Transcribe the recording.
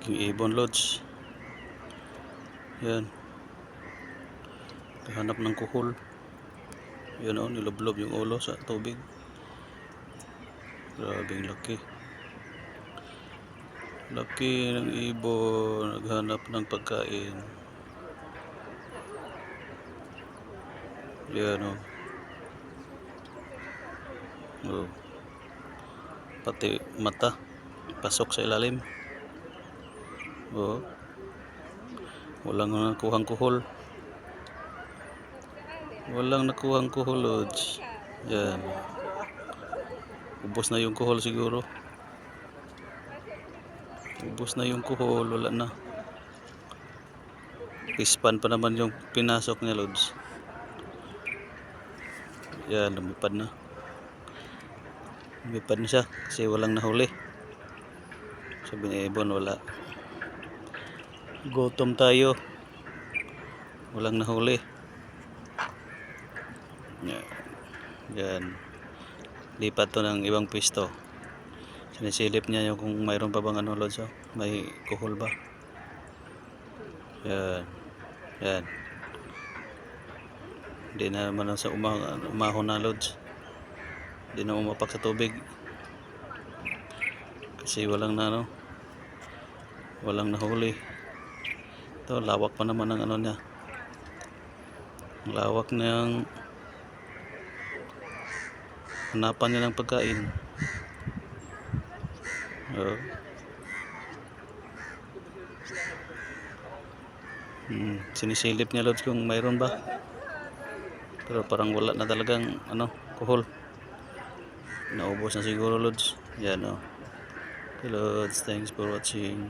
Yung ibon lods. Yan. Hanap ng kuhol. Yan o, niloblob yung ulo sa tubig. Grabing laki. Laki ng ibon. Naghanap ng pagkain. Yan o. Oh. Pati mata pasok sa ilalim. Oh. Walang nakuhang kuhol. Walang nakuhang kuhol, lods. Yan. Ubos na yung kuhol siguro. Ubos na yung kuhol, wala na. Pispan pa naman yung pinasok niya, lods. Yan, lumipad na. Lumipad na siya kasi walang nahuli. Sabi ni ibon, wala. Gutom tayo. Walang nahuli. Yan. Lipat to ng ibang pwesto. Sinisilip niya yung kung mayroon pa bang ano, lods. May kuhol ba? Yan. Yan. Hindi na naman sa umahon na, lods. Hindi na umapak sa tubig. Kasi walang na, ano, walang nahuli. Ito, lawak pa naman ng ano niya. Lawak ng hanapan niya ng pagkain. Oh. Sinisilip niya, lods, kung mayroon ba. Pero parang wala na talagang ano, kuhol. Naubos na siguro, lods. Yan o. Okay, lods, thanks for watching.